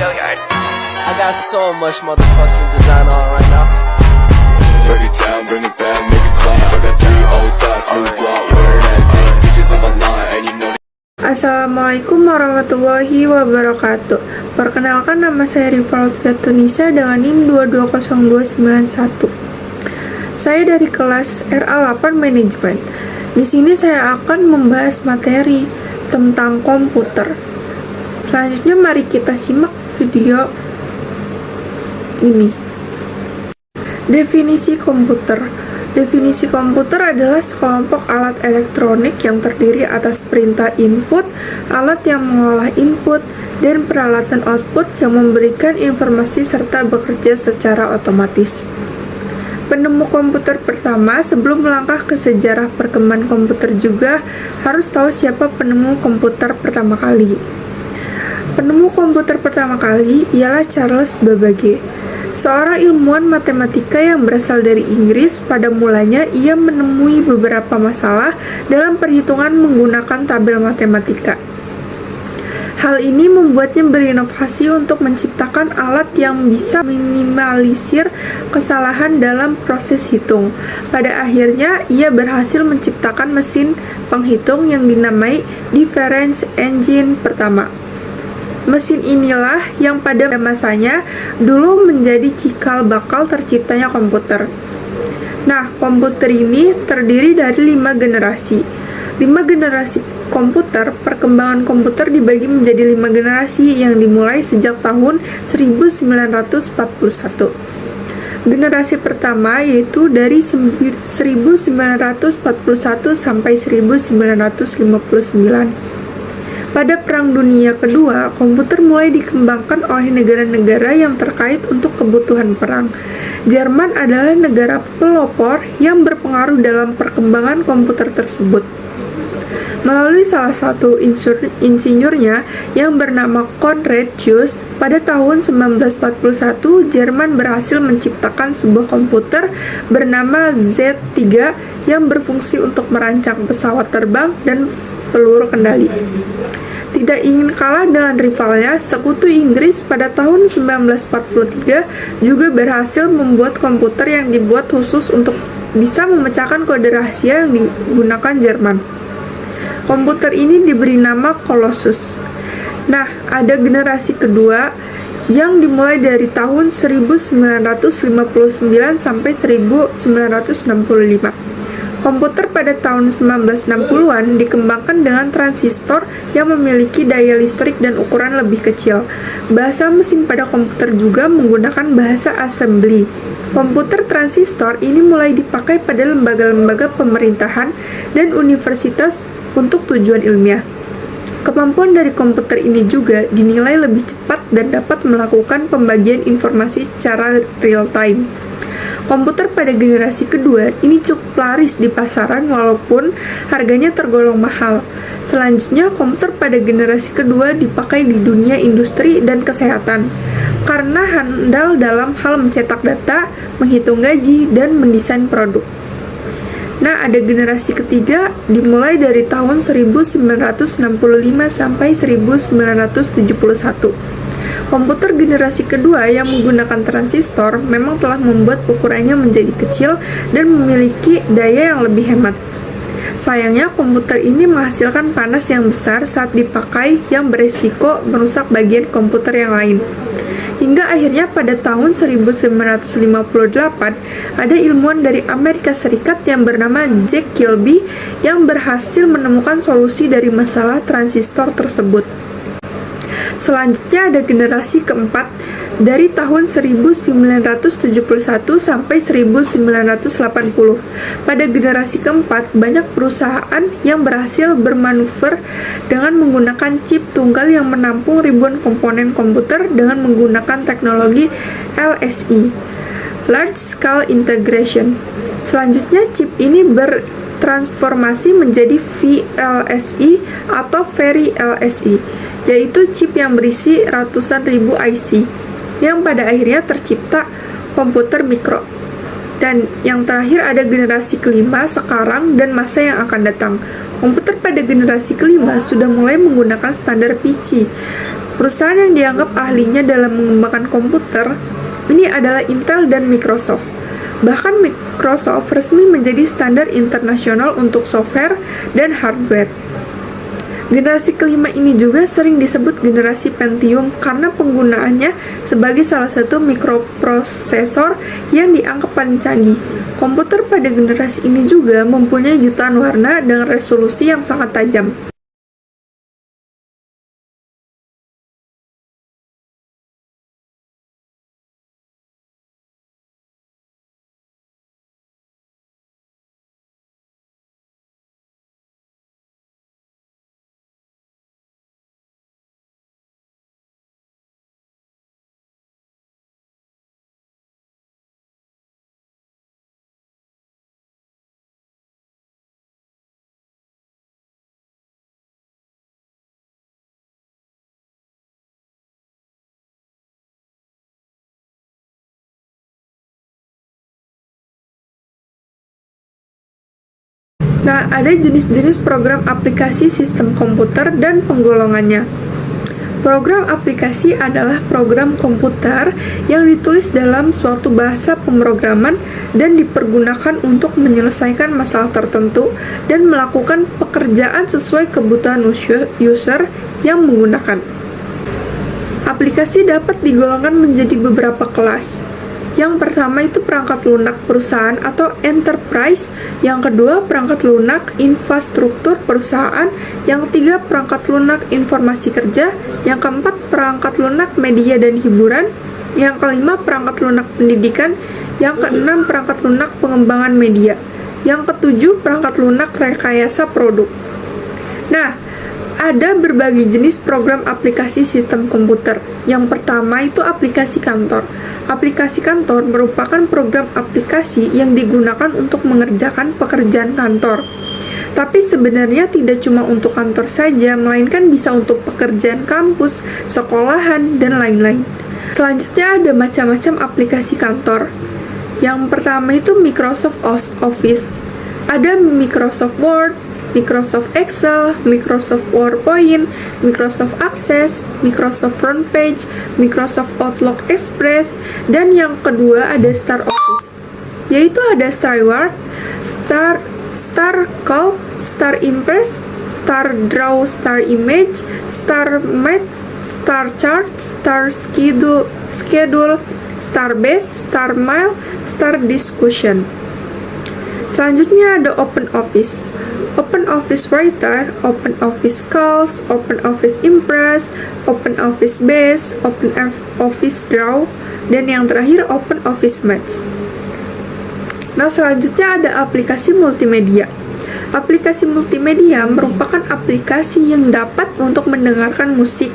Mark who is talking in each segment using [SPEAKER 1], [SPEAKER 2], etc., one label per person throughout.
[SPEAKER 1] I got so much motherfucking design on right now.
[SPEAKER 2] Break it down, bring it back, make it clap. I got 3 old thoughts, new block, where that thing. Bitches on my line, and you know.
[SPEAKER 3] Assalamualaikum warahmatullahi wabarakatuh. Perkenalkan, nama saya Rival Tunisa dengan NIM 220291. Saya dari kelas RA8 Manajemen. Di sini saya akan membahas materi tentang komputer. Selanjutnya mari kita simak video ini. Definisi komputer. Definisi komputer adalah sekelompok alat elektronik yang terdiri atas perintah input, alat yang mengolah input, dan peralatan output yang memberikan informasi serta bekerja secara otomatis. Penemu komputer pertama. Sebelum melangkah ke sejarah perkembangan komputer juga harus tahu siapa penemu komputer pertama kali. Penemu komputer pertama kali ialah Charles Babbage, seorang ilmuwan matematika yang berasal dari Inggris. Pada mulanya, ia menemui beberapa masalah dalam perhitungan menggunakan tabel matematika. Hal ini membuatnya berinovasi untuk menciptakan alat yang bisa minimalisir kesalahan dalam proses hitung. Pada akhirnya, ia berhasil menciptakan mesin penghitung yang dinamai Difference Engine pertama. Mesin inilah yang pada masanya dulu menjadi cikal bakal terciptanya komputer. Nah, komputer ini terdiri dari 5 generasi. 5 generasi komputer. Perkembangan komputer dibagi menjadi 5 generasi yang dimulai sejak tahun 1941. Generasi pertama yaitu dari 1941 sampai 1959. Pada Perang Dunia Kedua, komputer mulai dikembangkan oleh negara-negara yang terkait untuk kebutuhan perang. Jerman adalah negara pelopor yang berpengaruh dalam perkembangan komputer tersebut. Melalui salah satu insinyurnya yang bernama Konrad Zuse, pada tahun 1941, Jerman berhasil menciptakan sebuah komputer bernama Z3 yang berfungsi untuk merancang pesawat terbang dan peluru kendali. Tidak ingin kalah dengan rivalnya, sekutu Inggris pada tahun 1943 juga berhasil membuat komputer yang dibuat khusus untuk bisa memecahkan kode rahasia yang digunakan Jerman. Komputer ini diberi nama Colossus. Nah, ada generasi kedua yang dimulai dari tahun 1959 sampai 1965. Komputer pada tahun 1960-an dikembangkan dengan transistor yang memiliki daya listrik dan ukuran lebih kecil. Bahasa mesin pada komputer juga menggunakan bahasa assembly. Komputer transistor ini mulai dipakai pada lembaga-lembaga pemerintahan dan universitas untuk tujuan ilmiah. Kemampuan dari komputer ini juga dinilai lebih cepat dan dapat melakukan pembagian informasi secara real time. Komputer pada generasi kedua ini cukup laris di pasaran walaupun harganya tergolong mahal. Selanjutnya, komputer pada generasi kedua dipakai di dunia industri dan kesehatan karena handal dalam hal mencetak data, menghitung gaji, dan mendesain produk. Nah, ada generasi ketiga dimulai dari tahun 1965 sampai 1971. Komputer generasi kedua yang menggunakan transistor memang telah membuat ukurannya menjadi kecil dan memiliki daya yang lebih hemat. Sayangnya, komputer ini menghasilkan panas yang besar saat dipakai yang beresiko merusak bagian komputer yang lain. Hingga akhirnya pada tahun 1958, ada ilmuwan dari Amerika Serikat yang bernama Jack Kilby yang berhasil menemukan solusi dari masalah transistor tersebut. Selanjutnya ada generasi keempat dari tahun 1971 sampai 1980. Pada generasi keempat, banyak perusahaan yang berhasil bermanuver dengan menggunakan chip tunggal yang menampung ribuan komponen komputer dengan menggunakan teknologi LSI, Large Scale Integration. Selanjutnya, chip ini bertransformasi menjadi VLSI atau Very LSI, yaitu chip yang berisi ratusan ribu IC, yang pada akhirnya tercipta komputer mikro. Dan yang terakhir ada generasi kelima sekarang dan masa yang akan datang. Komputer pada generasi kelima sudah mulai menggunakan standar PC. Perusahaan yang dianggap ahlinya dalam mengembangkan komputer ini adalah Intel dan Microsoft. Bahkan Microsoft resmi menjadi standar internasional untuk software dan hardware. Generasi kelima ini juga sering disebut generasi Pentium karena penggunaannya sebagai salah satu mikroprosesor yang dianggap paling canggih. Komputer pada generasi ini juga mempunyai jutaan warna dengan resolusi yang sangat tajam. Nah, ada jenis-jenis program aplikasi sistem komputer dan penggolongannya. Program aplikasi adalah program komputer yang ditulis dalam suatu bahasa pemrograman dan dipergunakan untuk menyelesaikan masalah tertentu dan melakukan pekerjaan sesuai kebutuhan user yang menggunakan. Aplikasi dapat digolongkan menjadi beberapa kelas. Yang pertama itu perangkat lunak perusahaan atau enterprise, yang kedua perangkat lunak infrastruktur perusahaan, yang ketiga perangkat lunak informasi kerja, yang keempat perangkat lunak media dan hiburan, yang kelima perangkat lunak pendidikan, yang keenam perangkat lunak pengembangan media, yang ketujuh perangkat lunak rekayasa produk. Nah, ada berbagai jenis program aplikasi sistem komputer. Yang pertama itu aplikasi kantor. Aplikasi kantor merupakan program aplikasi yang digunakan untuk mengerjakan pekerjaan kantor. Tapi sebenarnya tidak cuma untuk kantor saja, melainkan bisa untuk pekerjaan kampus, sekolahan, dan lain-lain. Selanjutnya ada macam-macam aplikasi kantor. Yang pertama itu Microsoft Office. Ada Microsoft Word, Microsoft Excel, Microsoft PowerPoint, Microsoft Access, Microsoft Front Page, Microsoft Outlook Express, dan yang kedua ada Star Office, yaitu ada StarWord, Star Calc, Star Impress, Star Draw, Star Image, Star Math, Star Chart, Star Schedule, Star Base, Star Mail, Star Discussion. Selanjutnya ada Open Office. Open Office Writer, Open Office Calc, Open Office Impress, Open Office Base, Open Office Draw, dan yang terakhir Open Office Math. Nah, selanjutnya ada aplikasi multimedia. Aplikasi multimedia merupakan aplikasi yang dapat untuk mendengarkan musik,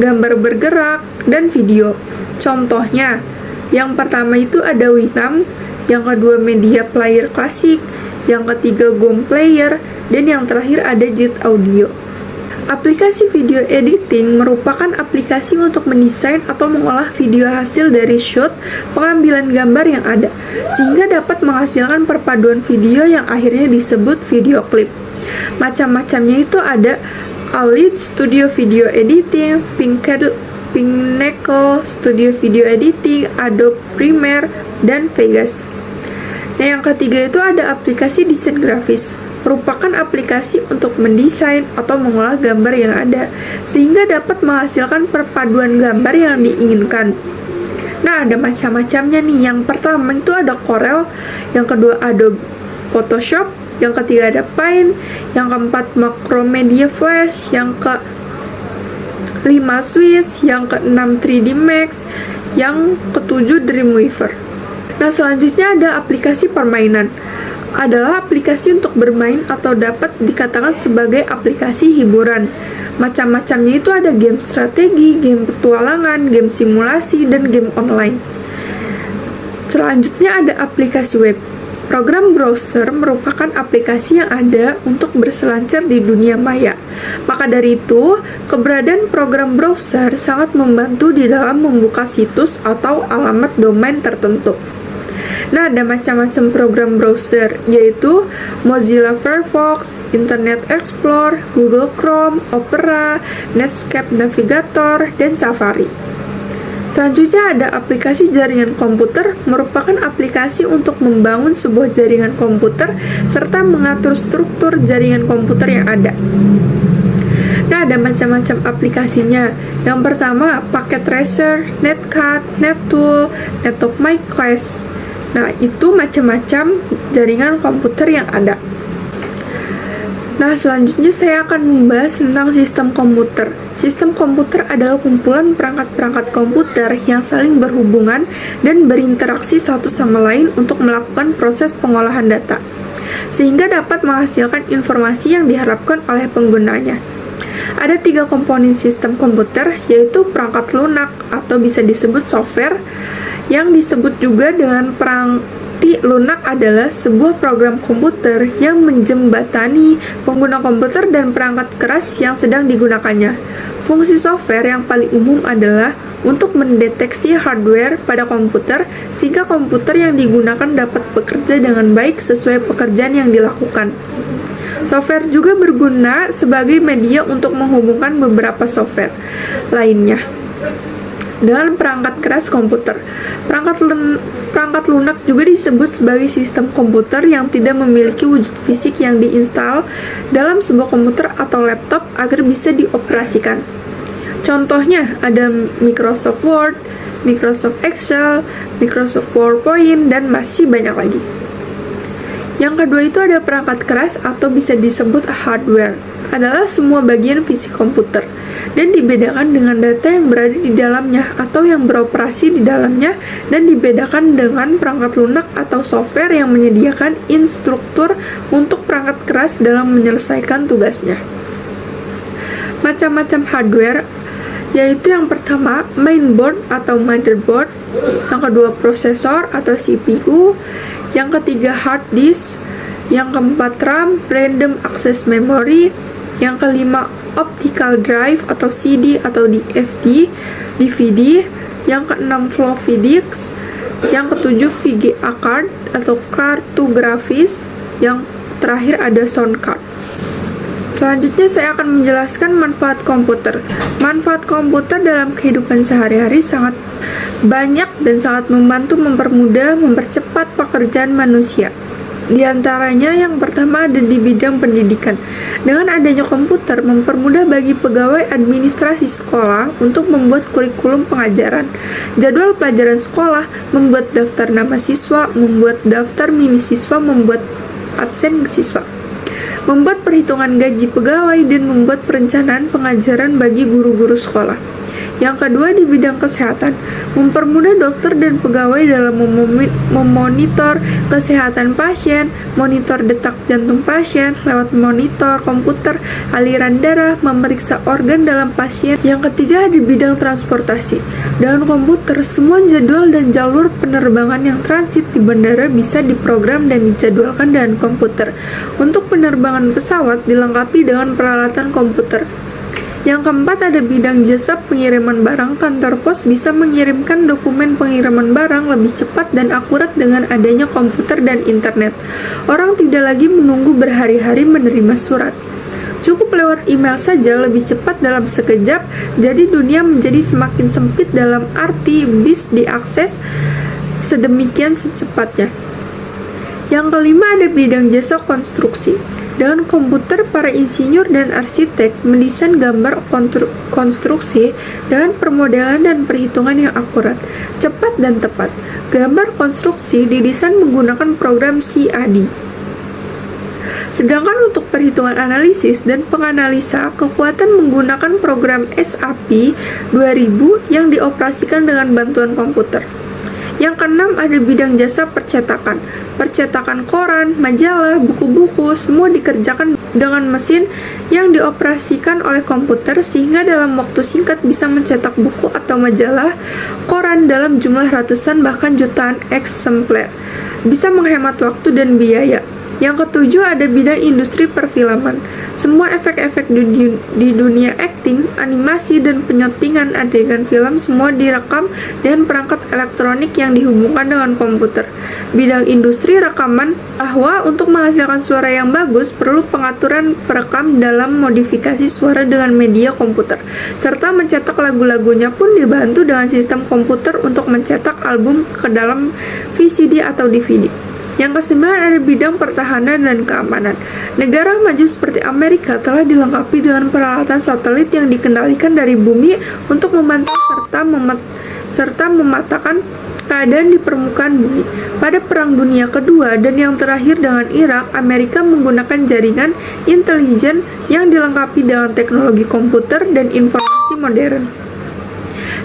[SPEAKER 3] gambar bergerak, dan video. Contohnya, yang pertama itu ada Winamp, yang kedua Media Player Classic, yang ketiga GOM Player, dan yang terakhir ada Jet Audio. Aplikasi video editing merupakan aplikasi untuk mendesain atau mengolah video hasil dari shoot pengambilan gambar yang ada, sehingga dapat menghasilkan perpaduan video yang akhirnya disebut video klip. Macam-macamnya itu ada Alit Studio Video Editing, Pinnacle Studio Video Editing, Adobe Premiere, dan Vegas. Nah, yang ketiga itu ada aplikasi desain grafis. Merupakan aplikasi untuk mendesain atau mengolah gambar yang ada, sehingga dapat menghasilkan perpaduan gambar yang diinginkan. Nah, ada macam-macamnya nih. Yang pertama itu ada Corel, yang kedua Adobe Photoshop, yang ketiga ada Paint, yang keempat Macromedia Flash, yang kelima Swiss, yang keenam 3D Max, yang ketujuh Dreamweaver. Nah, selanjutnya ada aplikasi permainan. Adalah aplikasi untuk bermain atau dapat dikatakan sebagai aplikasi hiburan. Macam-macamnya itu ada game strategi, game petualangan, game simulasi, dan game online. Selanjutnya ada aplikasi web. Program browser merupakan aplikasi yang ada untuk berselancar di dunia maya. Maka dari itu, keberadaan program browser sangat membantu di dalam membuka situs atau alamat domain tertentu. Nah, ada macam-macam program browser, yaitu Mozilla Firefox, Internet Explorer, Google Chrome, Opera, Netscape Navigator, dan Safari. Selanjutnya ada aplikasi jaringan komputer, merupakan aplikasi untuk membangun sebuah jaringan komputer serta mengatur struktur jaringan komputer yang ada. Nah, ada macam-macam aplikasinya. Yang pertama, Packet Tracer, Netcat, Nettool, Netop My Class. Nah, itu macam-macam jaringan komputer yang ada. Nah, selanjutnya saya akan membahas tentang sistem komputer. Sistem komputer adalah kumpulan perangkat-perangkat komputer yang saling berhubungan dan berinteraksi satu sama lain untuk melakukan proses pengolahan data, sehingga dapat menghasilkan informasi yang diharapkan oleh penggunanya. Ada 3 komponen sistem komputer, yaitu perangkat lunak atau bisa disebut software, yang disebut juga dengan peranti lunak adalah sebuah program komputer yang menjembatani pengguna komputer dan perangkat keras yang sedang digunakannya. Fungsi software yang paling umum adalah untuk mendeteksi hardware pada komputer sehingga komputer yang digunakan dapat bekerja dengan baik sesuai pekerjaan yang dilakukan. Software juga berguna sebagai media untuk menghubungkan beberapa software lainnya dengan perangkat keras komputer. Perangkat lunak juga disebut sebagai sistem komputer yang tidak memiliki wujud fisik yang diinstal dalam sebuah komputer atau laptop agar bisa dioperasikan. Contohnya ada Microsoft Word, Microsoft Excel, Microsoft PowerPoint, dan masih banyak lagi. Yang kedua itu ada perangkat keras atau bisa disebut hardware, adalah semua bagian fisik komputer dan dibedakan dengan data yang berada di dalamnya atau yang beroperasi di dalamnya, dan dibedakan dengan perangkat lunak atau software yang menyediakan instruktur untuk perangkat keras dalam menyelesaikan tugasnya. Macam-macam hardware, yaitu yang pertama mainboard atau motherboard, yang kedua prosesor atau CPU, yang ketiga hard disk, yang keempat RAM, random access memory, yang kelima optical drive atau CD atau DVD, yang keenam floppy disk, yang ketujuh VGA card atau kartu grafis, yang terakhir ada sound card. Selanjutnya saya akan menjelaskan manfaat komputer. Manfaat komputer dalam kehidupan sehari-hari sangat banyak dan sangat membantu mempermudah, mempercepat pekerjaan manusia. Di antaranya yang pertama ada di bidang pendidikan. Dengan adanya komputer mempermudah bagi pegawai administrasi sekolah untuk membuat kurikulum pengajaran, jadwal pelajaran sekolah, membuat daftar nama siswa, membuat daftar mini siswa, membuat absen siswa, membuat perhitungan gaji pegawai, dan membuat perencanaan pengajaran bagi guru-guru sekolah. Yang kedua di bidang kesehatan, mempermudah dokter dan pegawai dalam memonitor kesehatan pasien, monitor detak jantung pasien lewat monitor komputer, aliran darah, memeriksa organ dalam pasien. Yang ketiga di bidang transportasi, dengan komputer semua jadwal dan jalur penerbangan yang transit di bandara bisa diprogram dan dijadwalkan dengan komputer. Untuk penerbangan pesawat dilengkapi dengan peralatan komputer. Yang keempat ada bidang jasa pengiriman barang. Kantor pos bisa mengirimkan dokumen pengiriman barang lebih cepat dan akurat dengan adanya komputer dan internet. Orang tidak lagi menunggu berhari-hari menerima surat. Cukup lewat email saja lebih cepat dalam sekejap, jadi dunia menjadi semakin sempit dalam arti bis diakses sedemikian secepatnya. Yang kelima ada bidang jasa konstruksi. Dengan komputer, para insinyur dan arsitek mendesain gambar konstruksi dengan permodelan dan perhitungan yang akurat, cepat dan tepat. Gambar konstruksi didesain menggunakan program CAD. Sedangkan untuk perhitungan analisis dan penganalisa, kekuatan menggunakan program SAP 2000 yang dioperasikan dengan bantuan komputer. Yang keenam ada bidang jasa percetakan. Percetakan koran, majalah, buku-buku, semua dikerjakan dengan mesin yang dioperasikan oleh komputer sehingga dalam waktu singkat bisa mencetak buku atau majalah, koran dalam jumlah ratusan bahkan jutaan eksemplar. Bisa menghemat waktu dan biaya. Yang ketujuh ada bidang industri perfilman. Semua efek-efek di dunia akting, animasi, dan penyutingan adegan film semua direkam dengan perangkat elektronik yang dihubungkan dengan komputer. Bidang industri rekaman bahwa untuk menghasilkan suara yang bagus perlu pengaturan perekam dalam modifikasi suara dengan media komputer, serta mencetak lagu-lagunya pun dibantu dengan sistem komputer untuk mencetak album ke dalam VCD atau DVD. Yang kesembilan ada bidang pertahanan dan keamanan. Negara maju seperti Amerika telah dilengkapi dengan peralatan satelit yang dikendalikan dari bumi untuk memantau serta memetakan keadaan di permukaan bumi. Pada Perang Dunia Kedua dan yang terakhir dengan Irak, Amerika menggunakan jaringan intelijen yang dilengkapi dengan teknologi komputer dan informasi modern,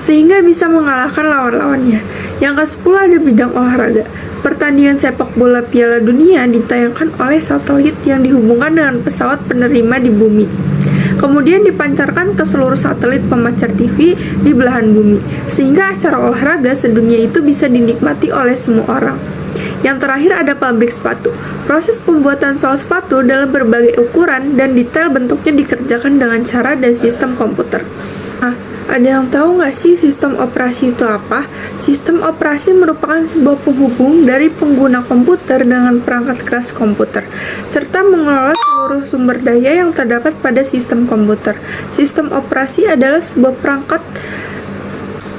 [SPEAKER 3] sehingga bisa mengalahkan lawan-lawannya. Yang ke-10 ada bidang olahraga. Pertandingan sepak bola Piala Dunia ditayangkan oleh satelit yang dihubungkan dengan pesawat penerima di bumi, kemudian dipancarkan ke seluruh satelit pemancar TV di belahan bumi, sehingga acara olahraga sedunia itu bisa dinikmati oleh semua orang. Yang terakhir ada pabrik sepatu. Proses pembuatan sol sepatu dalam berbagai ukuran dan detail bentuknya dikerjakan dengan cara dan sistem komputer. Ada yang tahu nggak sih sistem operasi itu apa? Sistem operasi merupakan sebuah penghubung dari pengguna komputer dengan perangkat keras komputer, serta mengelola seluruh sumber daya yang terdapat pada sistem komputer. Sistem operasi adalah sebuah perangkat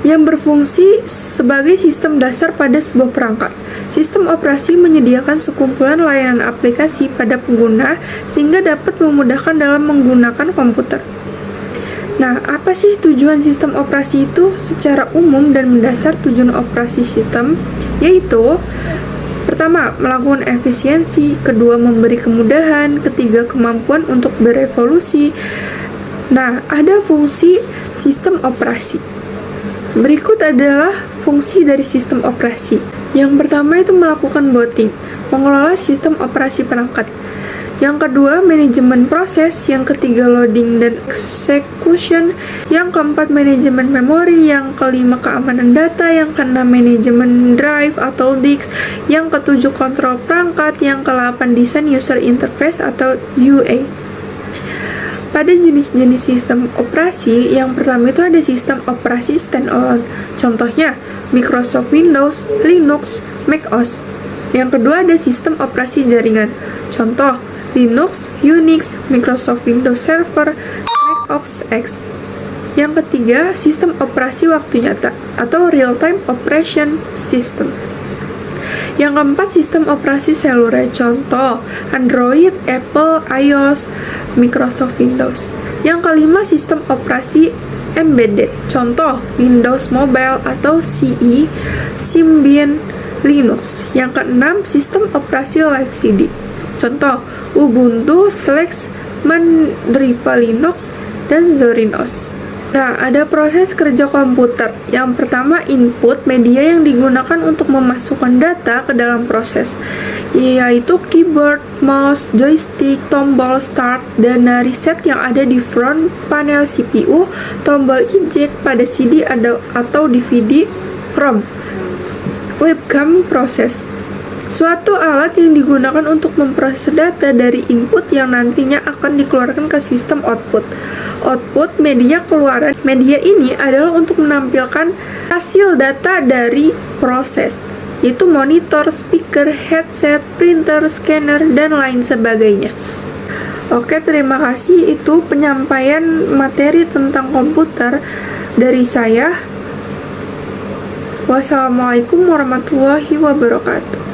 [SPEAKER 3] yang berfungsi sebagai sistem dasar pada sebuah perangkat. Sistem operasi menyediakan sekumpulan layanan aplikasi pada pengguna sehingga dapat memudahkan dalam menggunakan komputer. Nah, apa sih tujuan sistem operasi itu? Secara umum dan mendasar tujuan operasi sistem yaitu pertama, melakukan efisiensi, kedua, memberi kemudahan, ketiga, kemampuan untuk berevolusi. Nah, ada fungsi sistem operasi. Berikut adalah fungsi dari sistem operasi. Yang pertama itu melakukan booting, mengelola sistem operasi perangkat. Yang kedua, manajemen proses. Yang ketiga, loading dan execution. Yang keempat, manajemen memori. Yang kelima, keamanan data. Yang keenam, manajemen drive atau disk. Yang ketujuh, kontrol perangkat. Yang kedelapan, desain user interface atau UA. Pada jenis-jenis sistem operasi, yang pertama itu ada sistem operasi standalone. Contohnya, Microsoft Windows, Linux, macOS. Yang kedua ada sistem operasi jaringan. Contoh, Linux, Unix, Microsoft Windows Server, Mac OS X. Yang ketiga, sistem operasi waktu nyata atau real-time operation system. Yang keempat, sistem operasi seluler. Contoh, Android, Apple, iOS, Microsoft Windows. Yang kelima, sistem operasi embedded. Contoh, Windows Mobile atau CE, Symbian, Linux. Yang keenam, sistem operasi live CD. Contoh, Ubuntu, Slack, Mandriva Linux, dan Zorin.os. Nah, ada proses kerja komputer. Yang pertama, input, media yang digunakan untuk memasukkan data ke dalam proses, yaitu keyboard, mouse, joystick, tombol start, dan reset yang ada di front panel CPU, tombol eject pada CD atau DVD, ROM, webcam proses. Suatu alat yang digunakan untuk memproses data dari input yang nantinya akan dikeluarkan ke sistem output. Output media keluaran. Media ini adalah untuk menampilkan hasil data dari proses, yaitu monitor, speaker, headset, printer, scanner, dan lain sebagainya. Oke, terima kasih. Itu penyampaian materi tentang komputer dari saya. Wassalamualaikum warahmatullahi wabarakatuh.